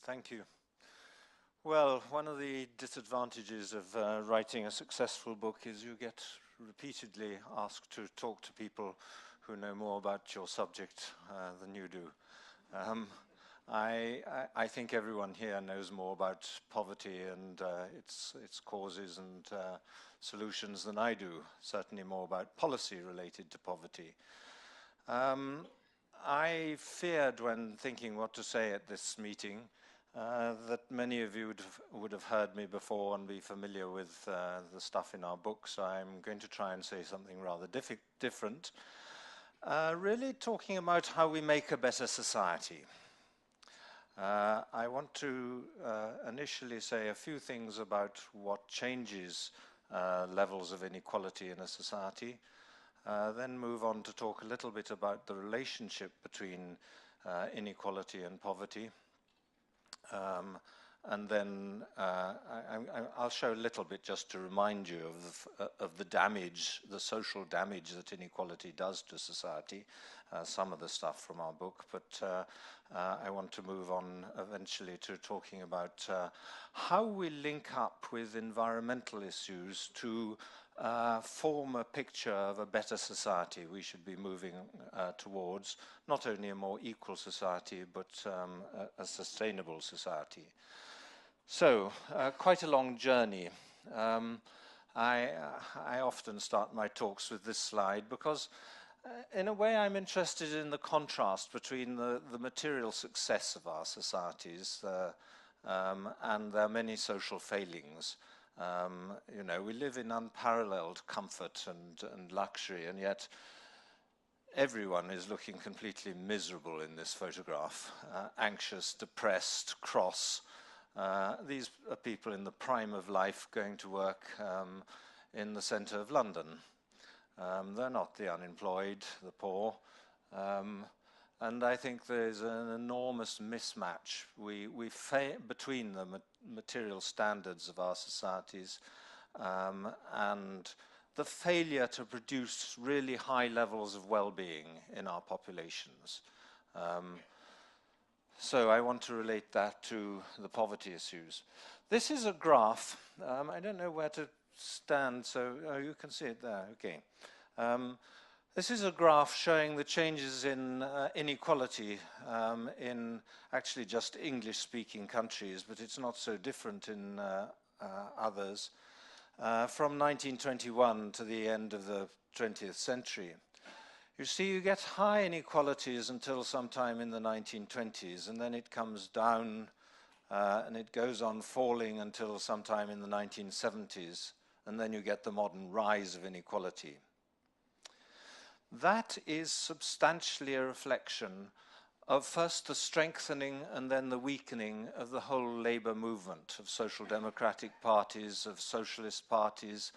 Thank you. Well, one of the disadvantages of writing a successful book is you get repeatedly asked to talk to people who know more about your subject than you do. I think everyone here knows more about poverty and its causes and solutions than I do, certainly more about policy related to poverty. I feared when thinking what to say at this meeting that many of you would have heard me before and be familiar with the stuff in our book, so I'm going to try and say something rather different. Really talking about how we make a better society. I want to initially say a few things about what changes levels of inequality in a society, then move on to talk a little bit about the relationship between inequality and poverty. And then I'll show a little bit just to remind you of the damage, the social damage that inequality does to society, some of the stuff from our book, but I want to move on eventually to talking about how we link up with environmental issues to form a picture of a better society we should be moving towards, not only a more equal society, but a sustainable society. So, quite a long journey. I often start my talks with this slide because in a way I'm interested in the contrast between the material success of our societies and their many social failings. You know, we live in unparalleled comfort and luxury, and yet everyone is looking completely miserable in this photograph, anxious, depressed, cross. These are people in the prime of life going to work in the centre of London. They're not the unemployed, the poor. And I think there's an enormous mismatch between the material standards of our societies and the failure to produce really high levels of well-being in our populations. So I want to relate that to the poverty issues. This is a graph. I don't know where to stand, so you can see it there. Okay. This is a graph showing the changes in inequality in actually just English-speaking countries, but it's not so different in others, from 1921 to the end of the 20th century. You see, you get high inequalities until sometime in the 1920s, and then it comes down and it goes on falling until sometime in the 1970s, and then you get the modern rise of inequality. That is substantially a reflection of first the strengthening and then the weakening of the whole labour movement, of social democratic parties, of socialist parties,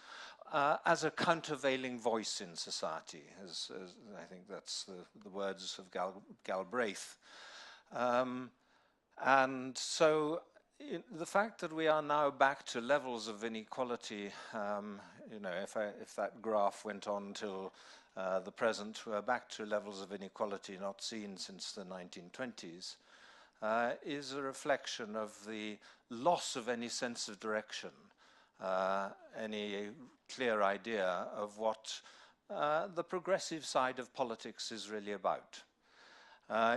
as a countervailing voice in society, as I think that's the words of Galbraith. And so the fact that we are now back to levels of inequality, you know, if that graph went on till the present, we're back to levels of inequality not seen since the 1920s, is a reflection of the loss of any sense of direction, any clear idea of what the progressive side of politics is really about.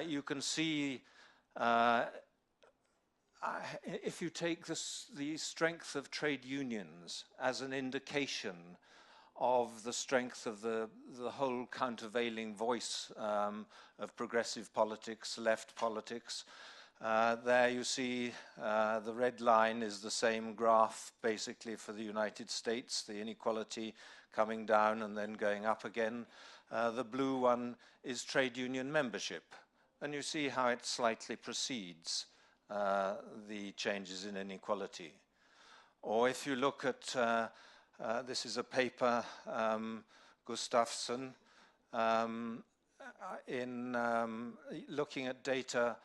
You can see, if you take the strength of trade unions as an indication of the strength of the whole countervailing voice of progressive politics, left politics. There you see the red line is the same graph basically for the United States, the inequality coming down and then going up again. The blue one is trade union membership, and you see how it slightly precedes the changes in inequality. Or if you look at this is a paper, Gustafsson, in looking at data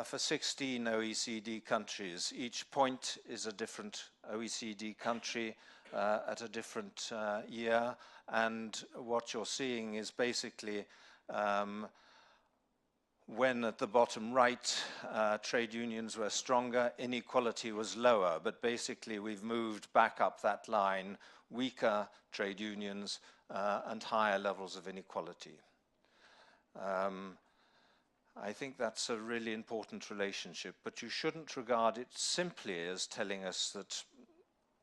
for 16 OECD countries. Each point is a different OECD country at a different year, and what you're seeing is basically when at the bottom right, trade unions were stronger, inequality was lower. But basically, we've moved back up that line, weaker trade unions and higher levels of inequality. I think that's a really important relationship, but you shouldn't regard it simply as telling us that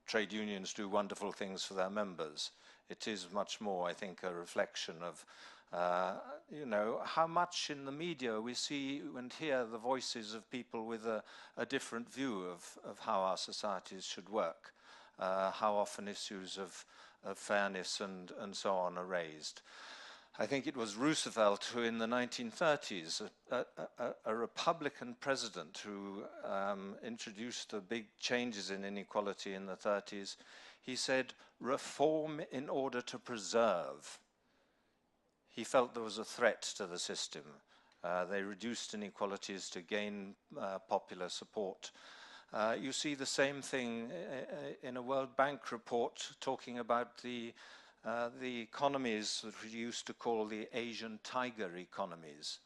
trade unions do wonderful things for their members. It is much more, I think, a reflection of how much in the media we see and hear the voices of people with a different view of how our societies should work, how often issues of fairness and so on are raised. I think it was Roosevelt who in the 1930s, a Republican president who introduced the big changes in inequality in the 30s, he said, reform in order to preserve. He felt there was a threat to the system. They reduced inequalities to gain popular support. You see the same thing in a World Bank report talking about the economies that we used to call the Asian tiger economies.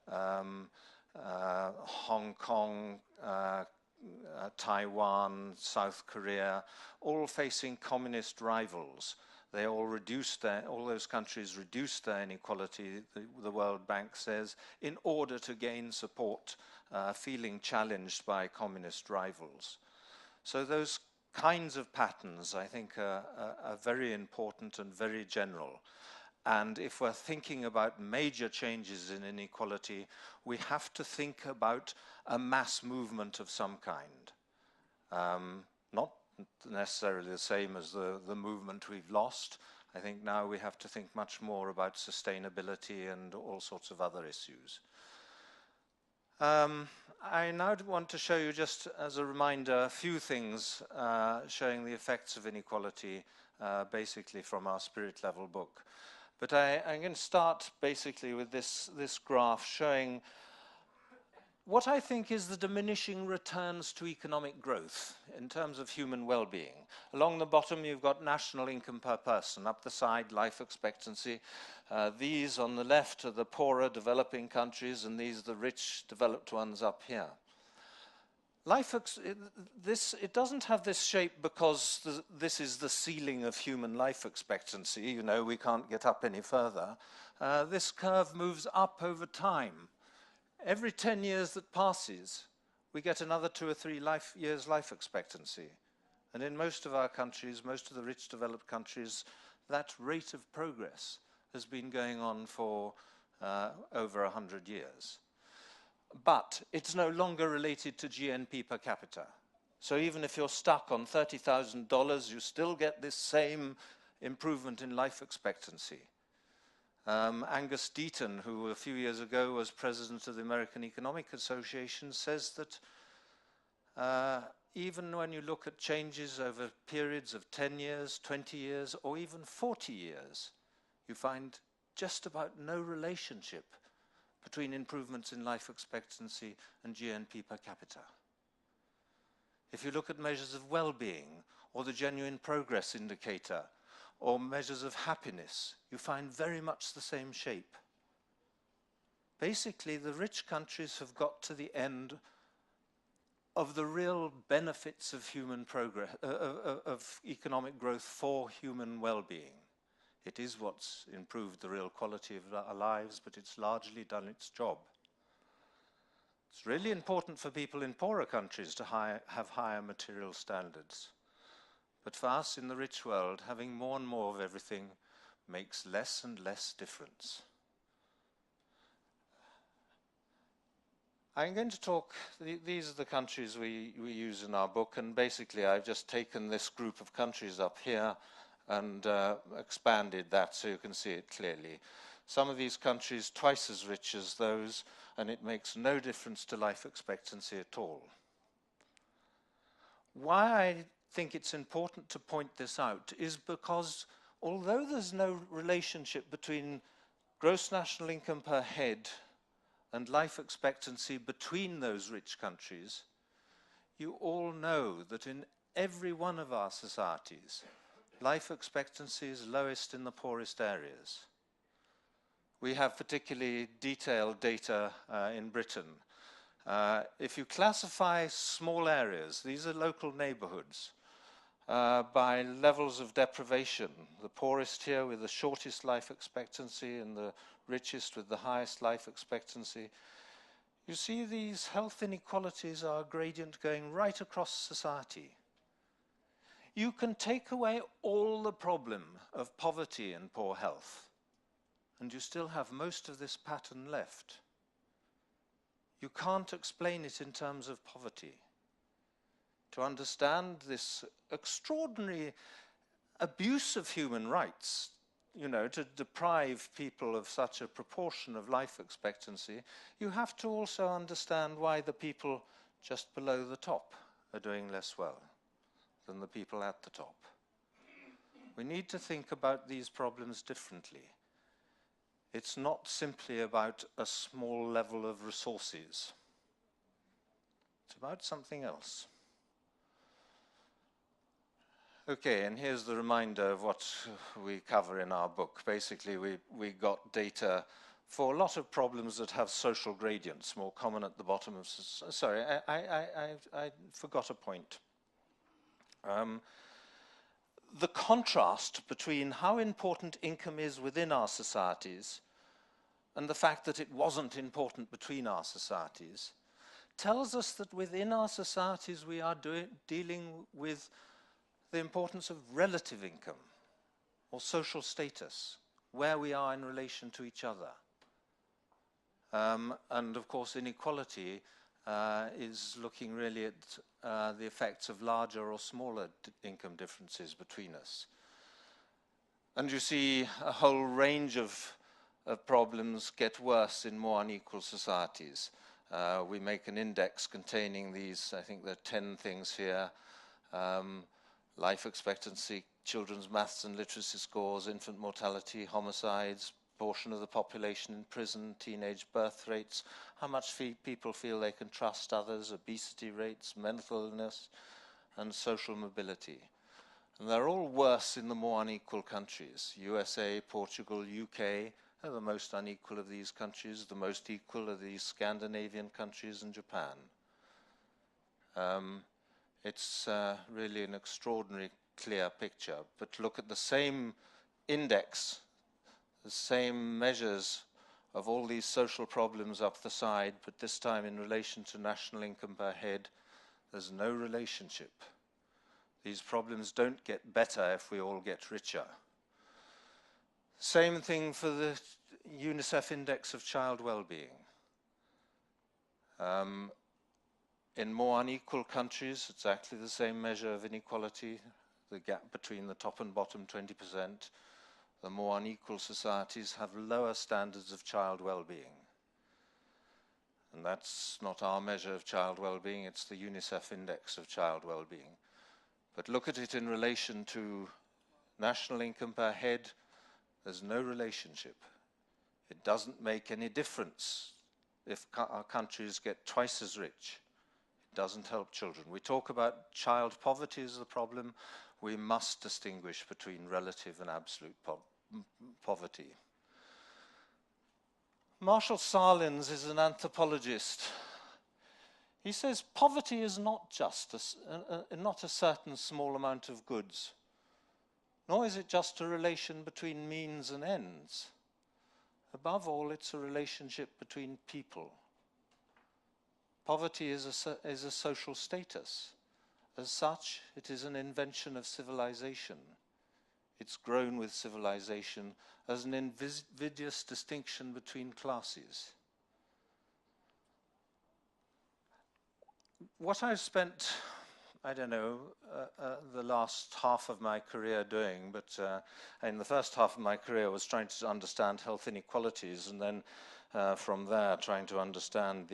Hong Kong, Taiwan, South Korea, all facing communist rivals. They all those countries reduced their inequality, the World Bank says, in order to gain support, feeling challenged by communist rivals. So those kinds of patterns, I think, are very important and very general. And if we're thinking about major changes in inequality, we have to think about a mass movement of some kind. Not necessarily the same as the movement we've lost. I think now we have to think much more about sustainability and all sorts of other issues. I now want to show you, just as a reminder, a few things showing the effects of inequality, basically from our Spirit Level book. But I'm going to start basically with this graph showing what I think is the diminishing returns to economic growth in terms of human well-being. Along the bottom, you've got national income per person. Up the side, life expectancy. These on the left are the poorer developing countries, and these are the rich developed ones up here. It doesn't have this shape because this is the ceiling of human life expectancy. You know, we can't get up any further. This curve moves up over time. Every 10 years that passes, we get another 2 or 3 years life expectancy. And in most of our countries, most of the rich developed countries, that rate of progress has been going on for over 100 years. But it's no longer related to GNP per capita. So even if you're stuck on $30,000, you still get this same improvement in life expectancy. Angus Deaton, who a few years ago was president of the American Economic Association, says that even when you look at changes over periods of 10 years, 20 years, or even 40 years, you find just about no relationship between improvements in life expectancy and GNP per capita. If you look at measures of well-being, or the genuine progress indicator, or measures of happiness, you find very much the same shape. Basically, the rich countries have got to the end of the real benefits of human progress, of economic growth for human well-being. It is what's improved the real quality of our lives, but it's largely done its job. It's really important for people in poorer countries to have higher material standards. But for us in the rich world, having more and more of everything makes less and less difference. I'm going to talk, these are the countries we use in our book, and basically I've just taken this group of countries up here and expanded that so you can see it clearly. Some of these countries twice as rich as those, and it makes no difference to life expectancy at all. Why I think it's important to point this out is because although there's no relationship between gross national income per head and life expectancy between those rich countries, you all know that in every one of our societies, life expectancy is lowest in the poorest areas. we have particularly detailed data in Britain. If you classify small areas, these are local neighborhoods, by levels of deprivation, the poorest here with the shortest life expectancy and the richest with the highest life expectancy, you see these health inequalities are a gradient going right across society. You can take away all the problem of poverty and poor health, and you still have most of this pattern left. You can't explain it in terms of poverty. To understand this extraordinary abuse of human rights, you know, to deprive people of such a proportion of life expectancy, you have to also understand why the people just below the top are doing less well than the people at the top. We need to think about these problems differently. It's not simply about a small level of resources. It's about something else. Okay, and here's the reminder of what we cover in our book. Basically, we got data for a lot of problems that have social gradients, more common at the bottom of... Sorry, I forgot a point. The contrast between how important income is within our societies and the fact that it wasn't important between our societies tells us that within our societies we are dealing with the importance of relative income or social status, where we are in relation to each other. And of course inequality is looking really at the effects of larger or smaller income differences between us. And you see a whole range of problems get worse in more unequal societies. We make an index containing these, I think there are 10 things here. Life expectancy, children's maths and literacy scores, infant mortality, homicides, portion of the population in prison, teenage birth rates, how much people feel they can trust others, obesity rates, mental illness, and social mobility. And they're all worse in the more unequal countries. USA, Portugal, UK are the most unequal of these countries. The most equal are these Scandinavian countries and Japan. It's really an extraordinary clear picture. But look at the same index, the same measures of all these social problems up the side, but this time in relation to national income per head, there's no relationship. These problems don't get better if we all get richer. Same thing for the UNICEF Index of Child Wellbeing. In more unequal countries, exactly the same measure of inequality, the gap between the top and bottom 20%. The more unequal societies have lower standards of child well-being. And that's not our measure of child well-being, it's the UNICEF Index of Child Well-being. But look at it in relation to national income per head, there's no relationship. It doesn't make any difference if our countries get twice as rich. It doesn't help children. We talk about child poverty as the problem. We must distinguish between relative and absolute poverty. Marshall Salins is an anthropologist. He says poverty is not just not a certain small amount of goods, nor is it just a relation between means and ends. Above all, it's a relationship between people. Poverty is a social status. As such, it is an invention of civilization. It's grown with civilization as an invidious distinction between classes. What I've spent, I don't know, the last half of my career doing, but in the first half of my career was trying to understand health inequalities, and then from there trying to understand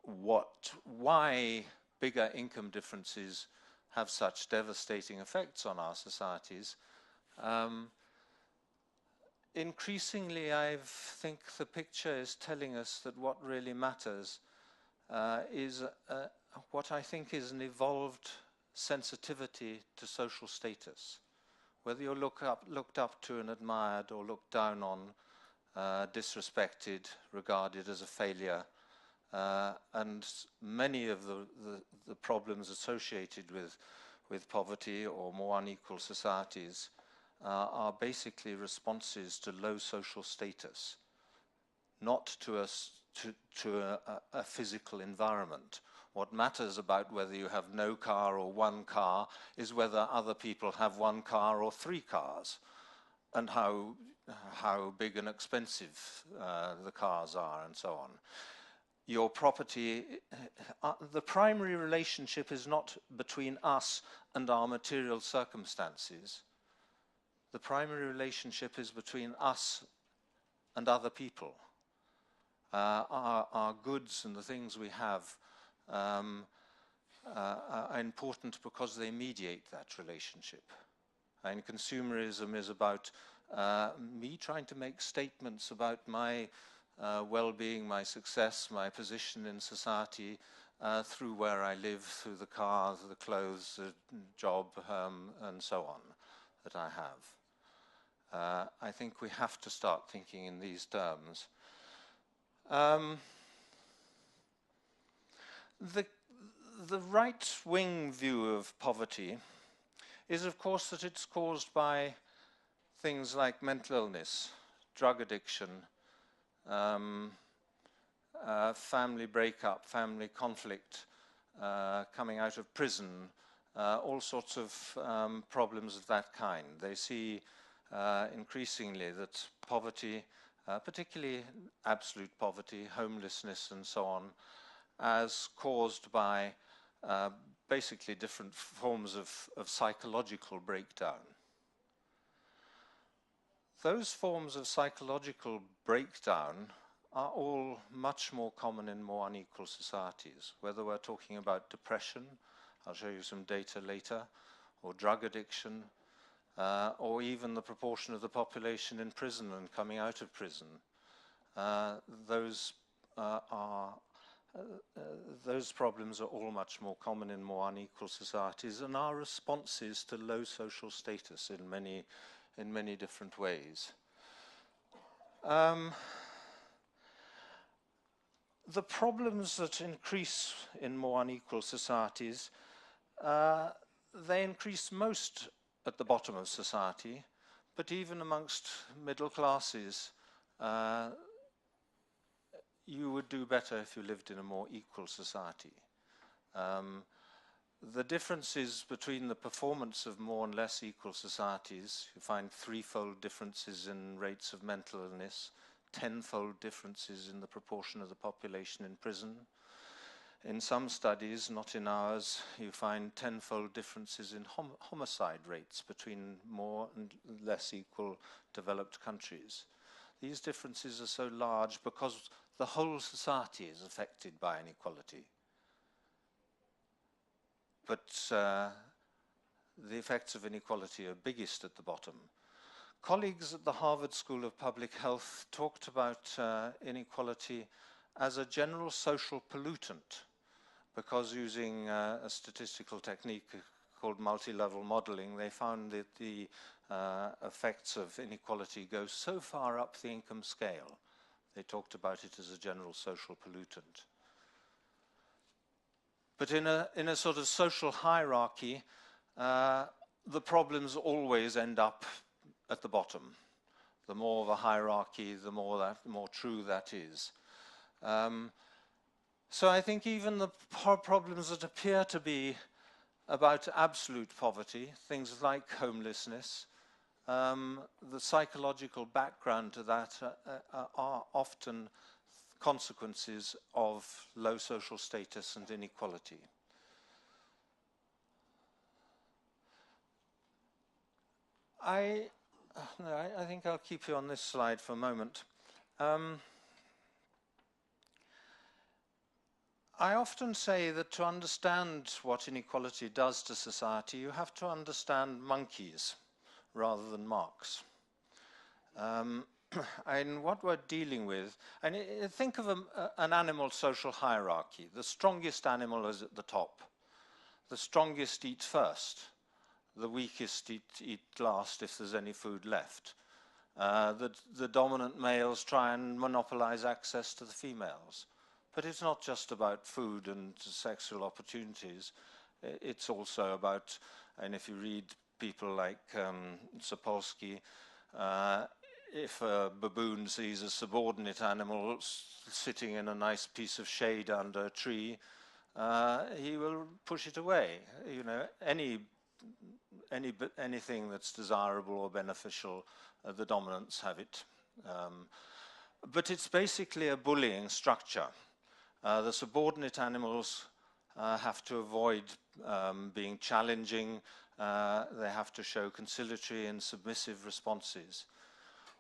why bigger income differences have such devastating effects on our societies. Increasingly, I think the picture is telling us that what really matters is what I think is an evolved sensitivity to social status. Whether you're looked up to and admired or looked down on, disrespected, regarded as a failure. And many of the problems associated with poverty or more unequal societies are basically responses to low social status, not to a physical environment. What matters about whether you have no car or one car is whether other people have one car or three cars, and how big and expensive the cars are, and so on. Your property, the primary relationship is not between us and our material circumstances. The primary relationship is between us and other people. Our goods and the things we have are important because they mediate that relationship. And consumerism is about me trying to make statements about my well-being, my success, my position in society through where I live, through the cars, the clothes, the job, and so on that I have. I think we have to start thinking in these terms. The right-wing view of poverty is, of course, that it's caused by things like mental illness, drug addiction, family breakup, family conflict, coming out of prison, all sorts of problems of that kind. They see increasingly that poverty, particularly absolute poverty, homelessness and so on, as caused by basically different forms of psychological breakdown. Those forms of psychological breakdown are all much more common in more unequal societies, whether we're talking about depression, I'll show you some data later, or drug addiction, or even the proportion of the population in prison and coming out of prison. Those problems are all much more common in more unequal societies and are responses to low social status in many different ways. The problems that increase in more unequal societies, they increase most at the bottom of society, but even amongst middle classes, you would do better if you lived in a more equal society. The differences between the performance of more and less equal societies, you find threefold differences in rates of mental illness, tenfold differences in the proportion of the population in prison. In some studies, not in ours, you find tenfold differences in homicide rates between more and less equal developed countries. These differences are so large because the whole society is affected by inequality. But the effects of inequality are biggest at the bottom. Colleagues at the Harvard School of Public Health talked about inequality as a general social pollutant, because using a statistical technique called multi-level modeling, they found that the effects of inequality go so far up the income scale. They talked about it as a general social pollutant. But in a sort of social hierarchy, the problems always end up at the bottom. The more of a hierarchy, the more true that is. So I think even the problems that appear to be about absolute poverty, things like homelessness, the psychological background to that are often consequences of low social status and inequality. I think I'll keep you on this slide for a moment. I often say that to understand what inequality does to society, you have to understand monkeys rather than Marx. And what we're dealing with, and think of an animal social hierarchy. The strongest animal is at the top. The strongest eat first. The weakest eat last if there's any food left. the dominant males try and monopolize access to the females. But it's not just about food and sexual opportunities. It's also about, and if you read people like Sapolsky, if a baboon sees a subordinate animal sitting in a nice piece of shade under a tree, he will push it away. You know, anything that's desirable or beneficial, the dominants have it. But it's basically a bullying structure. The subordinate animals have to avoid being challenging. They have to show conciliatory and submissive responses.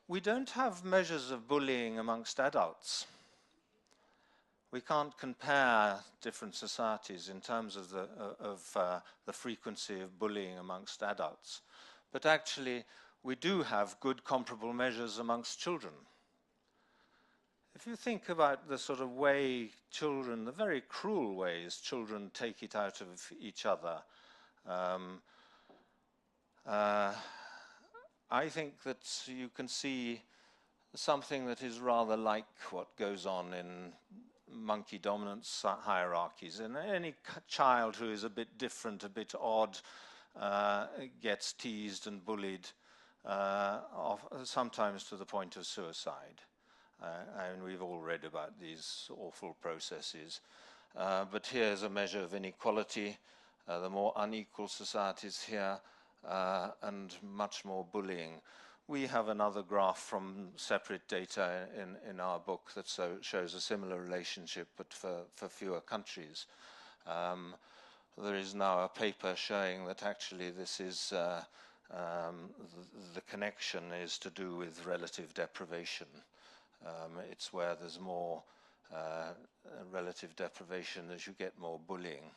We don't have measures of bullying amongst adults. We can't compare different societies in terms of the frequency of bullying amongst adults. But actually, we do have good comparable measures amongst children. If you think about the sort of way children, the very cruel ways children take it out of each other, I think that you can see something that is rather like what goes on in monkey dominance hierarchies. And any child who is a bit different, a bit odd, gets teased and bullied, sometimes to the point of suicide. And we've all read about these awful processes. But here's a measure of inequality. The more unequal societies here, and much more bullying. We have another graph from separate data in our book that shows a similar relationship, but for fewer countries. There is now a paper showing that actually this is the connection is to do with relative deprivation. It's where there's more relative deprivation as you get more bullying.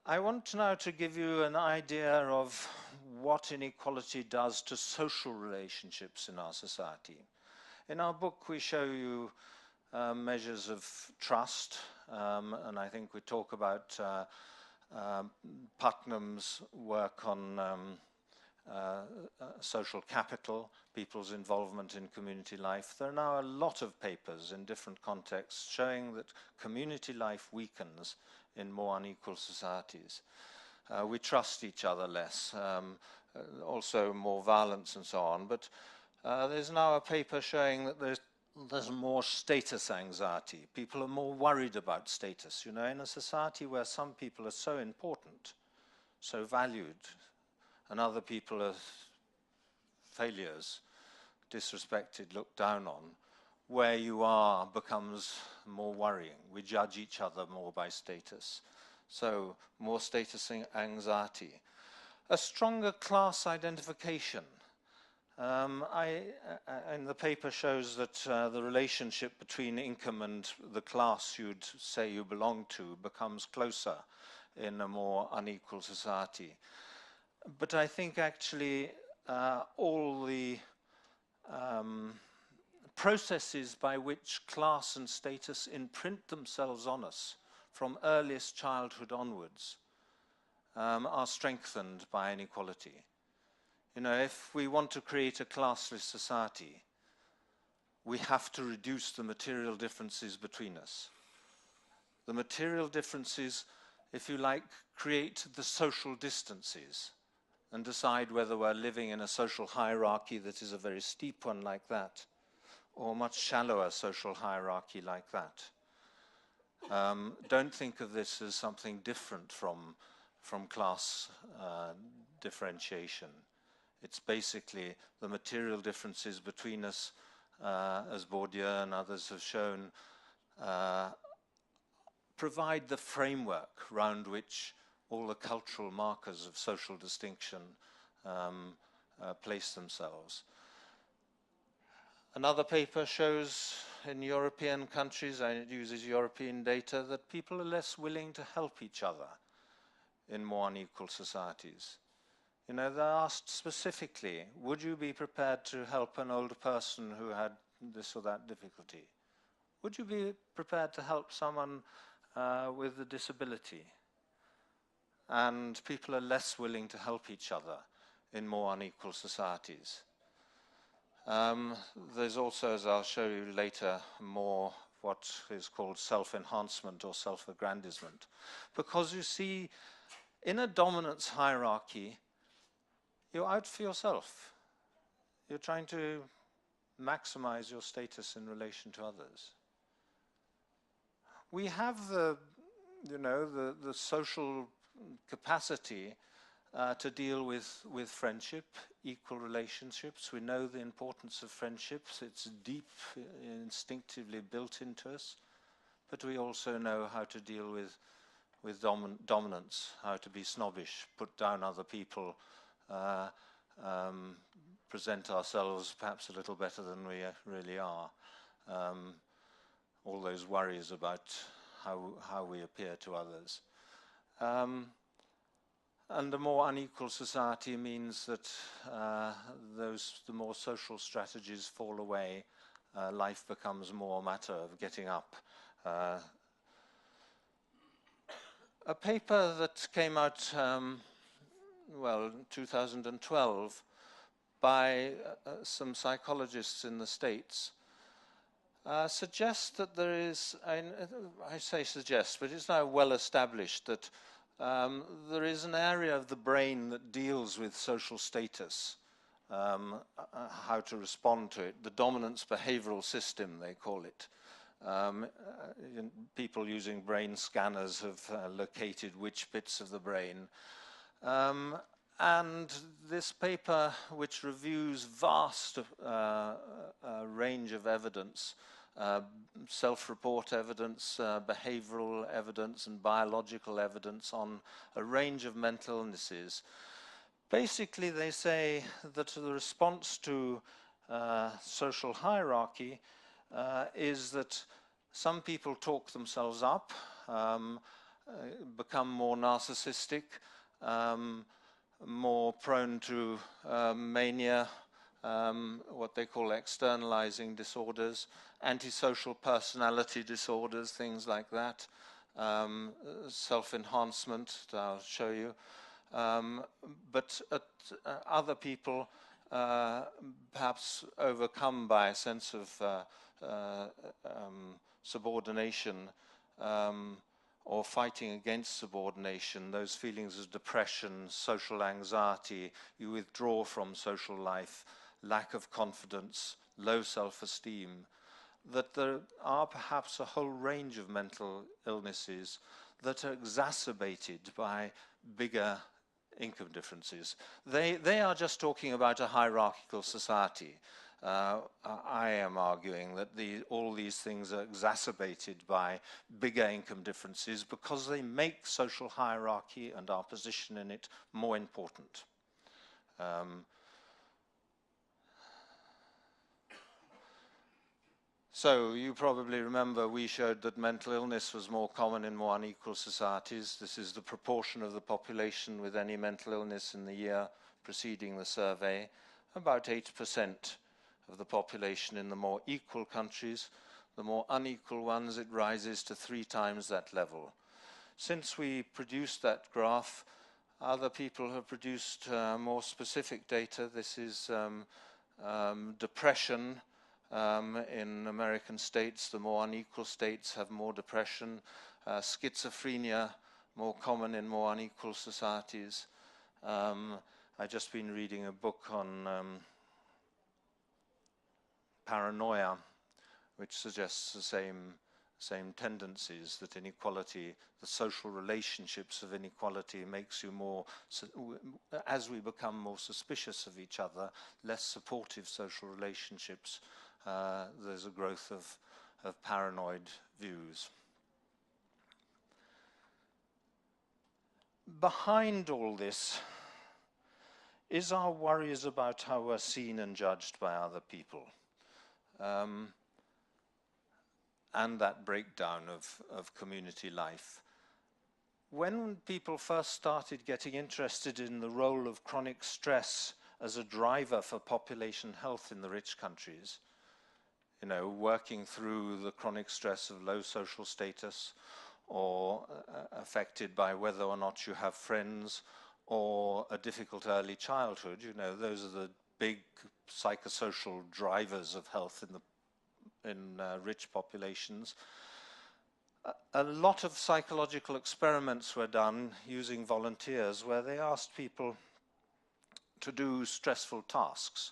I want now to give you an idea of what inequality does to social relationships in our society. In our book, we show you measures of trust, and I think we talk about Putnam's work on social capital, people's involvement in community life. There are now a lot of papers in different contexts showing that community life weakens in more unequal societies. We trust each other less, also more violence and so on. But there's now a paper showing that there's more status anxiety. People are more worried about status. You know, in a society where some people are so important, so valued, and other people are failures, disrespected, looked down on, where you are becomes more worrying. We judge each other more by status. So more status anxiety. A stronger class identification. And the paper shows that the relationship between income and the class you'd say you belong to becomes closer in a more unequal society. But I think actually all the processes by which class and status imprint themselves on us from earliest childhood onwards are strengthened by inequality. You know, if we want to create a classless society, we have to reduce the material differences between us. The material differences, if you like, create the social distances and decide whether we're living in a social hierarchy that is a very steep one like that, or a much shallower social hierarchy like that. Don't think of this as something different from class differentiation. It's basically the material differences between us, as Bourdieu and others have shown, provide the framework round which all the cultural markers of social distinction place themselves. Another paper shows in European countries, and it uses European data, that people are less willing to help each other in more unequal societies. You know, they're asked specifically, would you be prepared to help an older person who had this or that difficulty? Would you be prepared to help someone with a disability? And people are less willing to help each other in more unequal societies. There's also, as I'll show you later, more what is called self-enhancement or self-aggrandizement. Because you see, in a dominance hierarchy, you're out for yourself. You're trying to maximize your status in relation to others. We have the social capacity to deal with friendship, equal relationships. We know the importance of friendships. It's deep, instinctively built into us. But we also know how to deal with dominance, how to be snobbish, put down other people, present ourselves perhaps a little better than we really are. All those worries about how we appear to others. And a more unequal society means that the more social strategies fall away. Life becomes more a matter of getting up. A paper that came out, in 2012, by some psychologists in the States, suggests that there is, I say suggest, but it's now well established that there is an area of the brain that deals with social status, how to respond to it, the dominance behavioral system, they call it. People using brain scanners have located which bits of the brain. And this paper, which reviews vast range of evidence, self-report evidence, behavioral evidence, and biological evidence on a range of mental illnesses. Basically, they say that the response to social hierarchy is that some people talk themselves up, become more narcissistic, more prone to mania, what they call externalizing disorders, antisocial personality disorders, things like that, self-enhancement, I'll show you. But other people, perhaps overcome by a sense of subordination or fighting against subordination, those feelings of depression, social anxiety, you withdraw from social life, lack of confidence, low self-esteem, that there are perhaps a whole range of mental illnesses that are exacerbated by bigger income differences. They are just talking about a hierarchical society. I am arguing that all these things are exacerbated by bigger income differences because they make social hierarchy and our position in it more important. So you probably remember we showed that mental illness was more common in more unequal societies. This is the proportion of the population with any mental illness in the year preceding the survey. About 8% of the population in the more equal countries. The more unequal ones, it rises to 3 times that level. Since we produced that graph, other people have produced more specific data. This is depression. In American states, the more unequal states have more depression. Schizophrenia, more common in more unequal societies. I've just been reading a book on paranoia, which suggests the same tendencies, that inequality, the social relationships of inequality makes you more, as we become more suspicious of each other, less supportive social relationships, there's a growth of paranoid views. Behind all this is our worries about how we're seen and judged by other people. And that breakdown of community life. When people first started getting interested in the role of chronic stress as a driver for population health in the rich countries, working through the chronic stress of low social status, or affected by whether or not you have friends, or a difficult early childhood, you know, those are the big psychosocial drivers of health in rich populations. A lot of psychological experiments were done using volunteers where they asked people to do stressful tasks.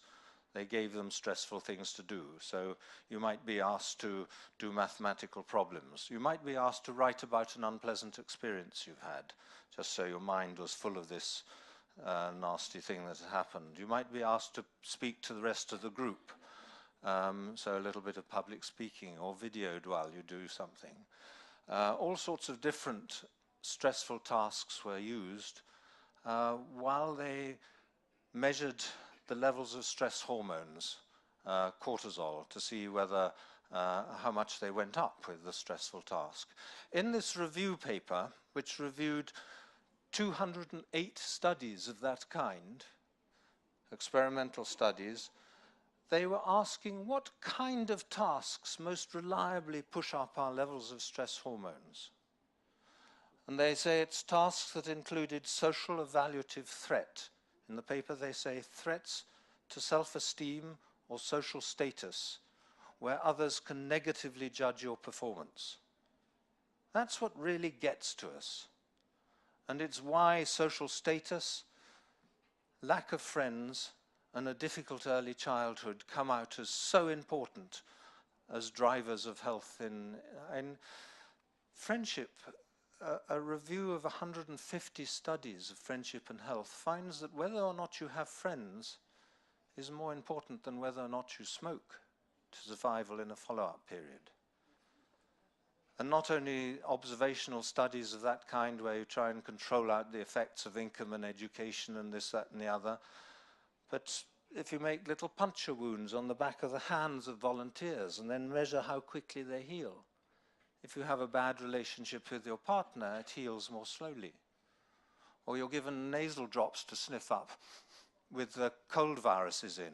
They gave them stressful things to do. So you might be asked to do mathematical problems. You might be asked to write about an unpleasant experience you've had, just so your mind was full of this nasty thing that had happened. You might be asked to speak to the rest of the group. So a little bit of public speaking or videoed while you do something. All sorts of different stressful tasks were used while they measured the levels of stress hormones, cortisol, to see whether how much they went up with the stressful task. In this review paper, which reviewed 208 studies of that kind, experimental studies, they were asking what kind of tasks most reliably push up our levels of stress hormones. And they say it's tasks that included social evaluative threat. In the paper they say threats to self-esteem or social status, where others can negatively judge your performance. That's what really gets to us. And it's why social status, lack of friends, and a difficult early childhood come out as so important as drivers of health in friendship. A review of 150 studies of friendship and health finds that whether or not you have friends is more important than whether or not you smoke to survival in a follow-up period. And not only observational studies of that kind where you try and control out the effects of income and education and this, that, and the other, but if you make little puncture wounds on the back of the hands of volunteers and then measure how quickly they heal. If you have a bad relationship with your partner, it heals more slowly. Or you're given nasal drops to sniff up with the cold viruses in.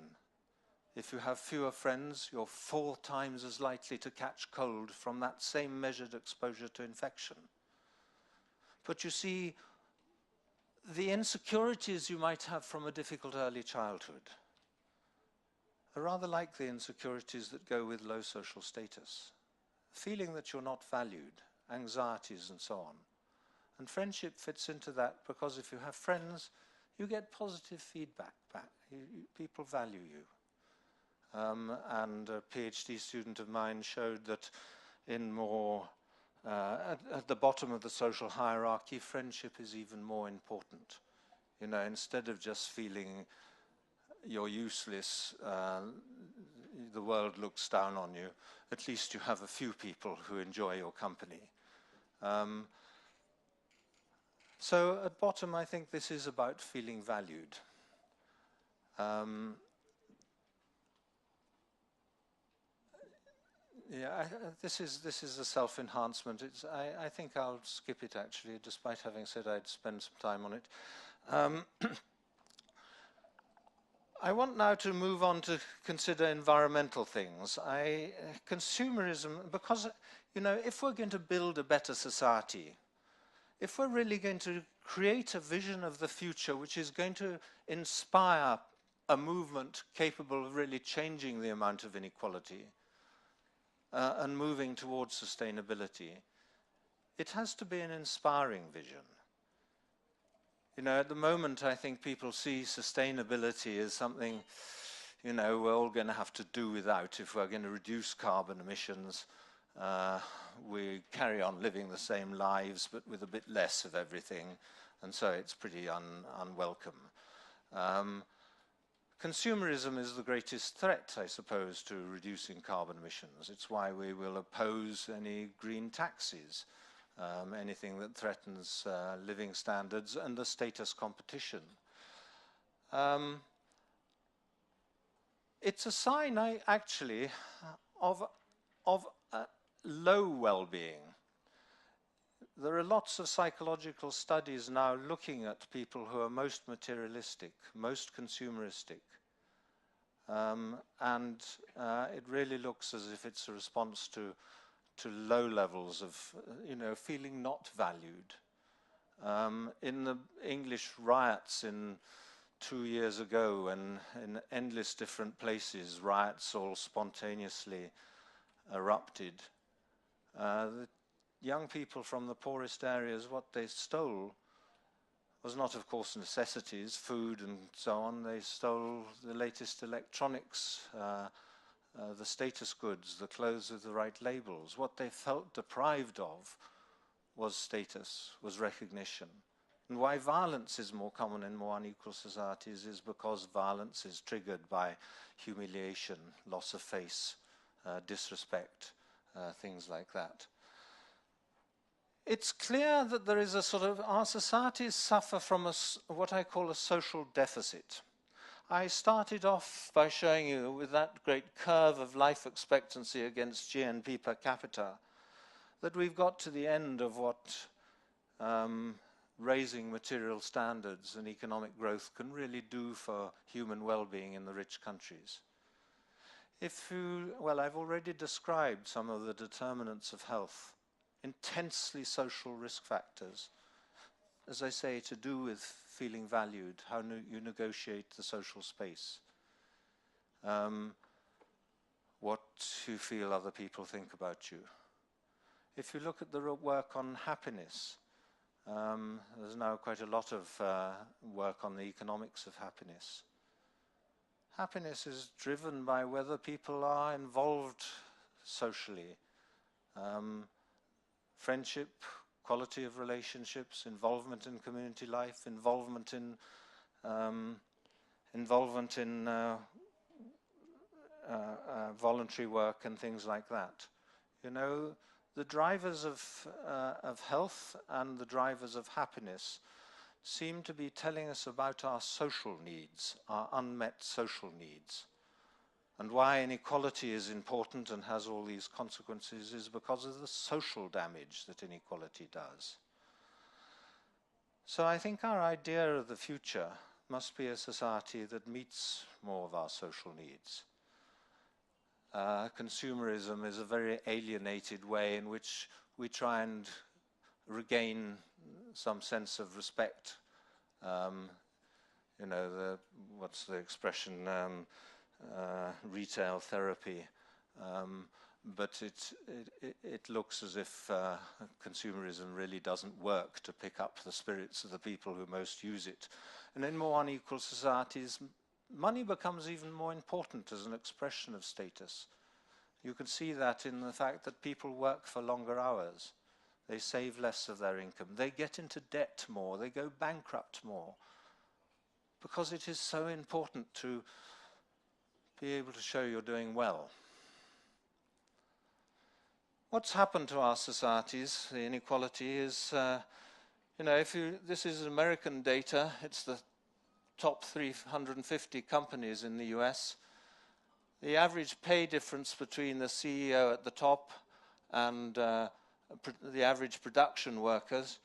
If you have fewer friends, you're 4 times as likely to catch cold from that same measured exposure to infection. But you see, the insecurities you might have from a difficult early childhood are rather like the insecurities that go with low social status. Feeling that you're not valued, anxieties and so on. And friendship fits into that because if you have friends, you get positive feedback back. People value you. And a PhD student of mine showed that in more, at the bottom of the social hierarchy, friendship is even more important. You know, instead of just feeling you're useless, the world looks down on you, at least you have a few people who enjoy your company. So at bottom, I think this is about feeling valued. Yeah, this is a self-enhancement. I think I'll skip it actually, despite having said I'd spend some time on it. I want now to move on to consider environmental things. Consumerism, because, you know, if we're going to build a better society, if we're really going to create a vision of the future which is going to inspire a movement capable of really changing the amount of inequality and moving towards sustainability, it has to be an inspiring vision. You know, at the moment, I think people see sustainability as something, you know, we're all going to have to do without if we're going to reduce carbon emissions. We carry on living the same lives, but with a bit less of everything, and so it's pretty unwelcome. Consumerism is the greatest threat, I suppose, to reducing carbon emissions. It's why we will oppose any green taxes. Anything that threatens living standards and the status competition. It's a sign, actually, of low well-being. There are lots of psychological studies now looking at people who are most materialistic, most consumeristic. And it really looks as if it's a response to low levels of, you know, feeling not valued. In the English riots in 2 years ago, and in endless different places, riots all spontaneously erupted. The young people from the poorest areas, what they stole was not, of course, necessities, food and so on. They stole the latest electronics, the status goods, the clothes with the right labels. What they felt deprived of was status, was recognition. And why violence is more common in more unequal societies is because violence is triggered by humiliation, loss of face, disrespect, things like that. It's clear that there is a sort of, our societies suffer from what I call a social deficit. I started off by showing you with that great curve of life expectancy against GNP per capita that we've got to the end of what raising material standards and economic growth can really do for human well-being in the rich countries. Well, I've already described some of the determinants of health, intensely social risk factors, as I say, to do with feeling valued, how you negotiate the social space, what you feel other people think about you. If you look at the work on happiness, there's now quite a lot of work on the economics of happiness. Happiness is driven by whether people are involved socially. Friendship, quality of relationships, involvement in community life, involvement in voluntary work and things like that. You know, the drivers of health and the drivers of happiness seem to be telling us about our social needs, our unmet social needs. And why inequality is important and has all these consequences is because of the social damage that inequality does. So I think our idea of the future must be a society that meets more of our social needs. Consumerism is a very alienated way in which we try and regain some sense of respect. You know, what's the expression? Retail therapy. But it looks as if consumerism really doesn't work to pick up the spirits of the people who most use it. And in more unequal societies, money becomes even more important as an expression of status. You can see that in the fact that people work for longer hours. They save less of their income. They get into debt more. They go bankrupt more. Because it is so important to be able to show you're doing well. What's happened to our societies, the inequality, is, you know, this is American data. It's the top 350 companies in the US. The average pay difference between the CEO at the top and the average production workers,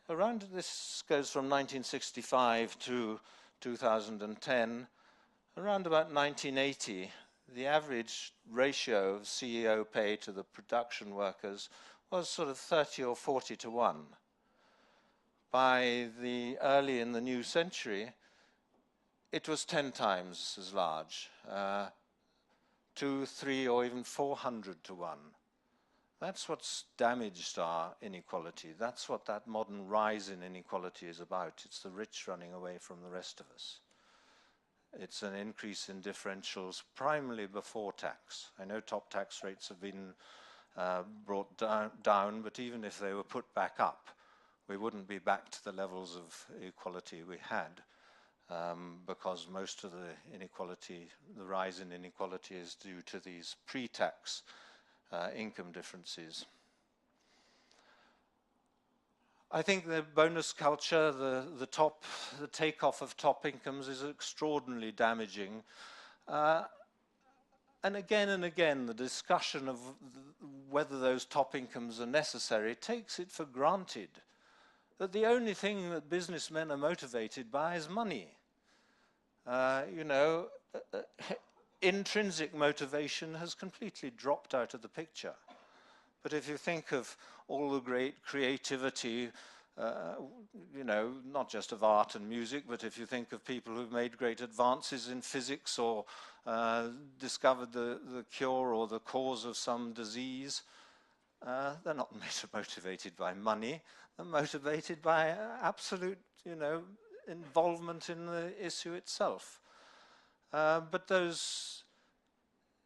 this goes from 1965 to 2010. Around about 1980, the average ratio of CEO pay to the production workers was sort of 30 or 40 to 1. By early in the new century, it was 10 times as large, 2, 3, or even 400 to 1. That's what's damaged our inequality. That's what that modern rise in inequality is about. It's the rich running away from the rest of us. It's an increase in differentials primarily before tax. I know top tax rates have been brought down, but even if they were put back up, we wouldn't be back to the levels of equality we had, because most of the inequality, the rise in inequality, is due to these pre-tax income differences. I think the bonus culture, the takeoff of top incomes is extraordinarily damaging. And again, the discussion of whether those top incomes are necessary takes it for granted that the only thing that businessmen are motivated by is money. You know, intrinsic motivation has completely dropped out of the picture. But if you think of all the great creativity you know, not just of art and music, but if you think of people who've made great advances in physics or discovered the cure or the cause of some disease, they're not motivated by money. They're motivated by absolute, you know, involvement in the issue itself. But those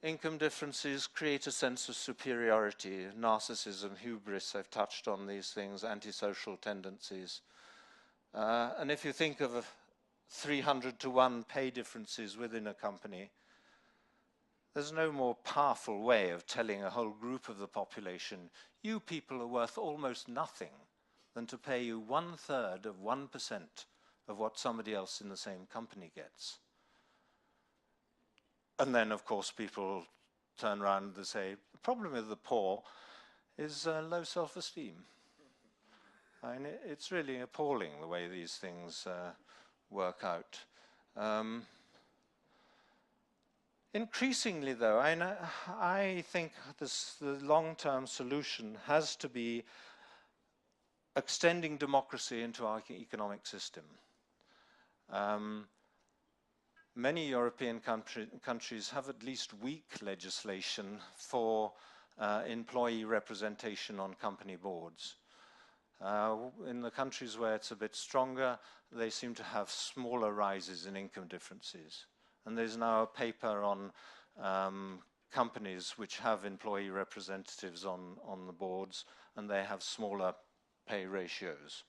income differences create a sense of superiority, narcissism, hubris. I've touched on these things, antisocial tendencies. And if you think of 300-to-1 pay differences within a company, there's no more powerful way of telling a whole group of the population, you people are worth almost nothing, than to pay you 1/3 of 1% of what somebody else in the same company gets. And then, of course, people turn around and say, the problem with the poor is low self-esteem. I mean, it's really appalling the way these things work out. Increasingly, though, I think the long-term solution has to be extending democracy into our economic system. Many European countries have at least weak legislation for employee representation on company boards. In the countries where it's a bit stronger, they seem to have smaller rises in income differences. And there's now a paper on companies which have employee representatives on the boards, and they have smaller pay ratios.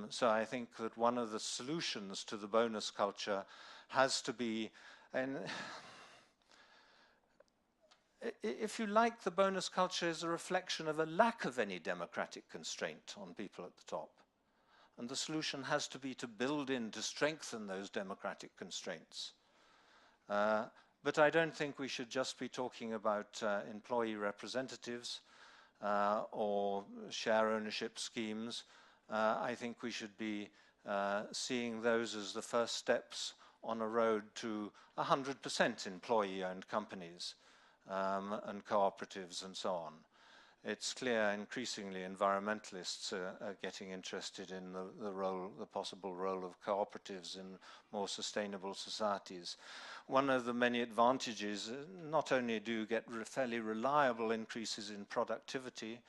So I think that one of the solutions to the bonus culture has to be, and if you like, the bonus culture is a reflection of a lack of any democratic constraint on people at the top. And the solution has to be to build in, to strengthen those democratic constraints. But I don't think we should just be talking about employee representatives or share ownership schemes. I think we should be seeing those as the first steps on a road to 100% employee-owned companies and cooperatives and so on. It's clear increasingly environmentalists are getting interested in the possible role of cooperatives in more sustainable societies. One of the many advantages, not only do you get fairly reliable increases in productivity,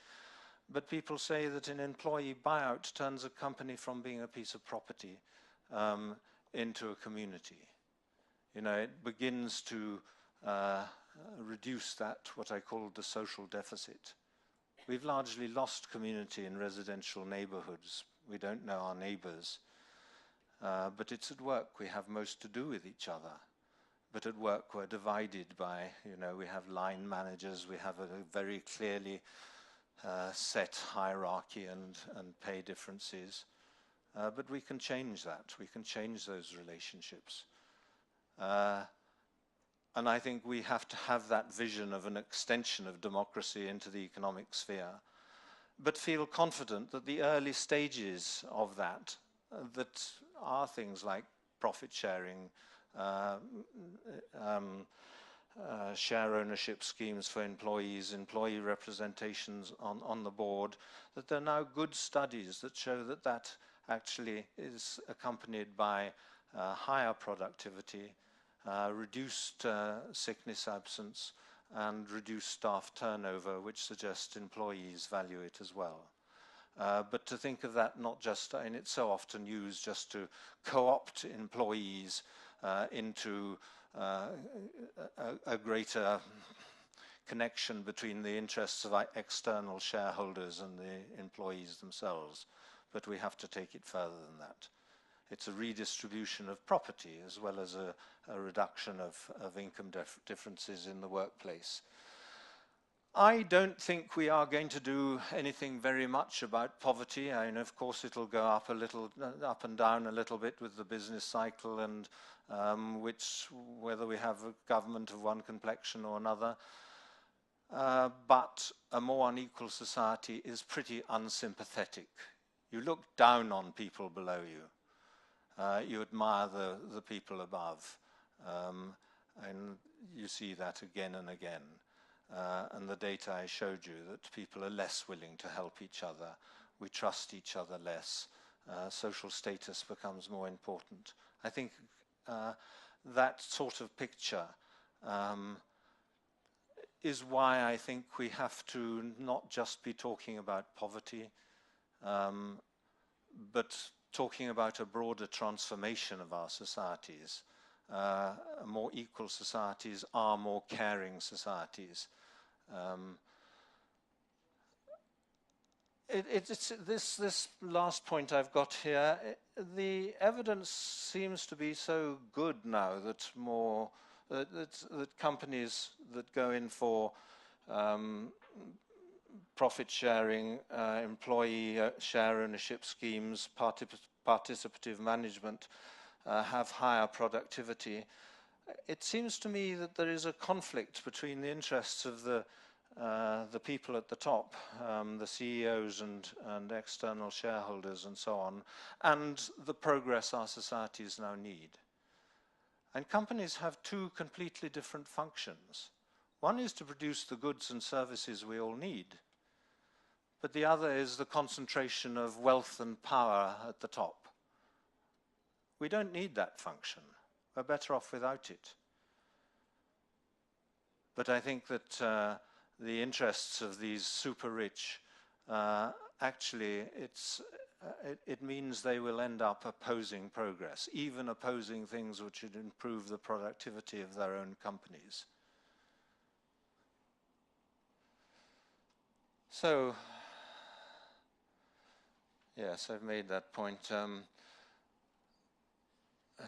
but people say that an employee buyout turns a company from being a piece of property into a community. You know, it begins to reduce that, what I call the social deficit. We've largely lost community in residential neighborhoods. We don't know our neighbors. But it's at work we have most to do with each other. But at work we're divided by, you know, we have line managers, we have a very clearly set hierarchy and pay differences. But we can change that. We can change those relationships. And I think we have to have that vision of an extension of democracy into the economic sphere, but feel confident that the early stages of that are things like profit sharing, share ownership schemes for employees, employee representations on the board, that there are now good studies that show that that actually is accompanied by higher productivity, reduced sickness absence, and reduced staff turnover, which suggests employees value it as well. But to think of that not just, and it's so often used just to co-opt employees into a greater connection between the interests of external shareholders and the employees themselves. But we have to take it further than that. It's a redistribution of property as well as a reduction of income differences in the workplace. I don't think we are going to do anything very much about poverty. I mean, of course, it'll go up a little, up and down a little bit with the business cycle and whether we have a government of one complexion or another. But a more unequal society is pretty unsympathetic. You look down on people below you. You admire the people above. And you see that again and again. And the data I showed you, that people are less willing to help each other we trust each other less, social status becomes more important. I think that sort of picture is why I think we have to not just be talking about poverty, but talking about a broader transformation of our societies. More equal societies are more caring societies. It's this last point I've got here. The evidence seems to be so good now that that companies that go in for profit sharing, employee share ownership schemes, participative management have higher productivity. It seems to me that there is a conflict between the interests of the people at the top, the CEOs and external shareholders and so on, and the progress our societies now need. And companies have two completely different functions. One is to produce the goods and services we all need, but the other is the concentration of wealth and power at the top. We don't need that function. We're better off without it. But I think that the interests of these super rich, actually it means they will end up opposing progress, even opposing things which would improve the productivity of their own companies. So, yes, I've made that point. I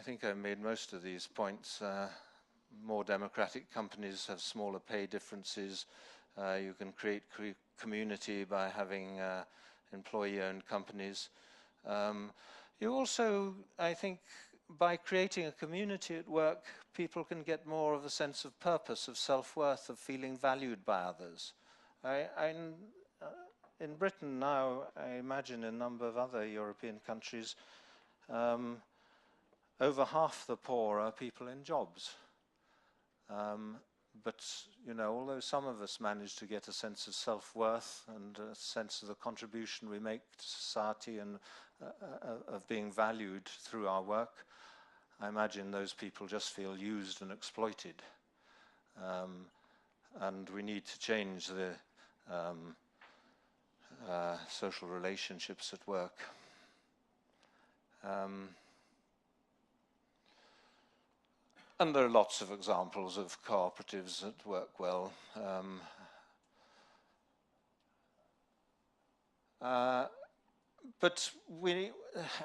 think I've made most of these points. More democratic companies have smaller pay differences. You can create community by having employee-owned companies. You also, I think, by creating a community at work, people can get more of a sense of purpose, of self-worth, of feeling valued by others. In Britain now, I imagine in a number of other European countries, over half the poor are people in jobs. But, you know, although some of us manage to get a sense of self-worth and a sense of the contribution we make to society and of being valued through our work, I imagine those people just feel used and exploited. And we need to change the social relationships at work. And there are lots of examples of cooperatives that work well. But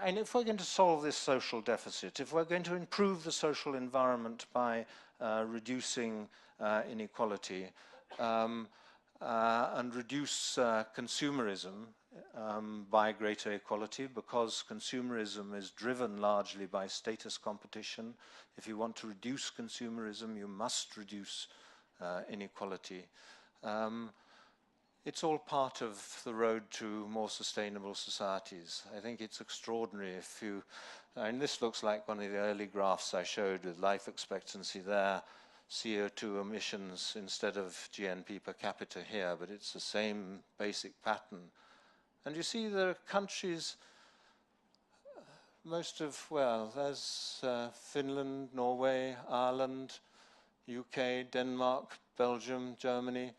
and if we're going to solve this social deficit, if we're going to improve the social environment by reducing inequality and reduce consumerism by greater equality, because consumerism is driven largely by status competition. If you want to reduce consumerism, you must reduce inequality. It's all part of the road to more sustainable societies. I think it's extraordinary if you, and this looks like one of the early graphs I showed with life expectancy there, CO2 emissions instead of GNP per capita here, but it's the same basic pattern. And you see there are countries, there's Finland, Norway, Ireland, UK, Denmark, Belgium, Germany.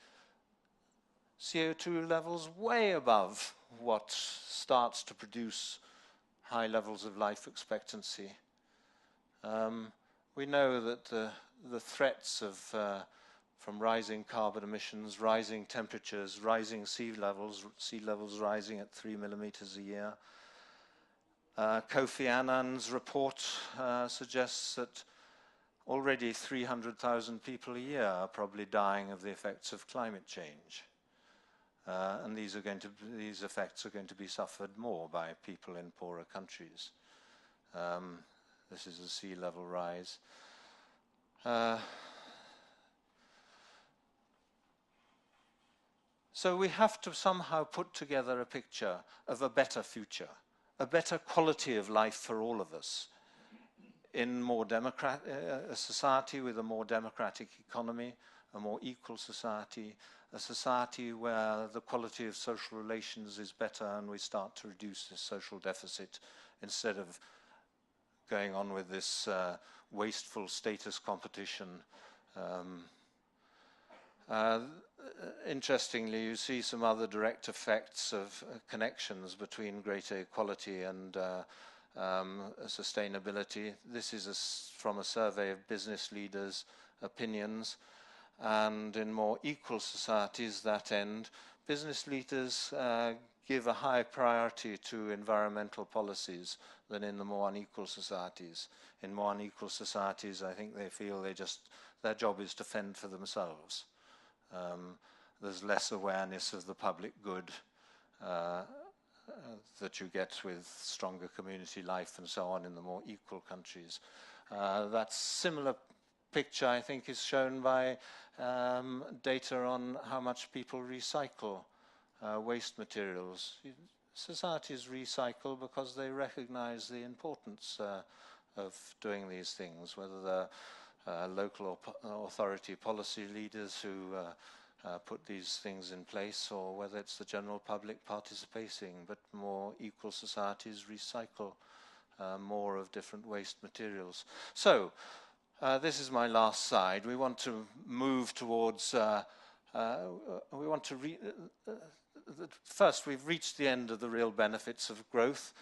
CO2 levels way above what starts to produce high levels of life expectancy. We know that the threats from rising carbon emissions, rising temperatures, rising sea levels rising at 3 millimeters a year. Kofi Annan's report suggests that already 300,000 people a year are probably dying of the effects of climate change. And these effects are going to be suffered more by people in poorer countries. This is a sea level rise. So we have to somehow put together a picture of a better future, a better quality of life for all of us, in a society with a more democratic economy, a more equal society, a society where the quality of social relations is better and we start to reduce this social deficit instead of going on with this wasteful status competition. Interestingly, you see some other direct effects of connections between greater equality and sustainability. This is from a survey of business leaders' opinions, and in more equal societies that end, business leaders give a high priority to environmental policies than in the more unequal societies. In more unequal societies, I think they feel their job is to fend for themselves. There's less awareness of the public good that you get with stronger community life and so on in the more equal countries. That similar picture, I think, is shown by data on how much people recycle waste materials. Societies recycle because they recognize the importance of doing these things, whether they're local or authority policy leaders who put these things in place, or whether it's the general public participating. But more equal societies recycle more of different waste materials. So this is my last slide. We want to move towards, first we've reached the end of the real benefits of growth.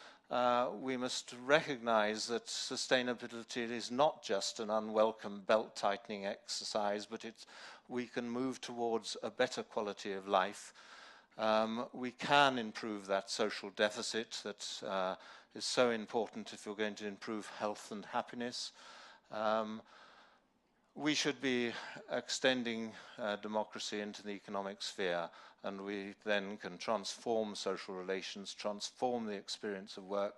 We must recognize that sustainability is not just an unwelcome belt-tightening exercise, but we can move towards a better quality of life. We can improve that social deficit that is so important if you're going to improve health and happiness. We should be extending democracy into the economic sphere, and we then can transform social relations, transform the experience of work,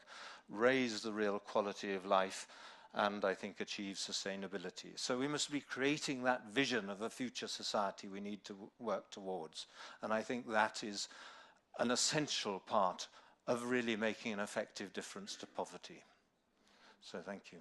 raise the real quality of life, and I think achieve sustainability. So we must be creating that vision of a future society we need to work towards. And I think that is an essential part of really making an effective difference to poverty. So thank you.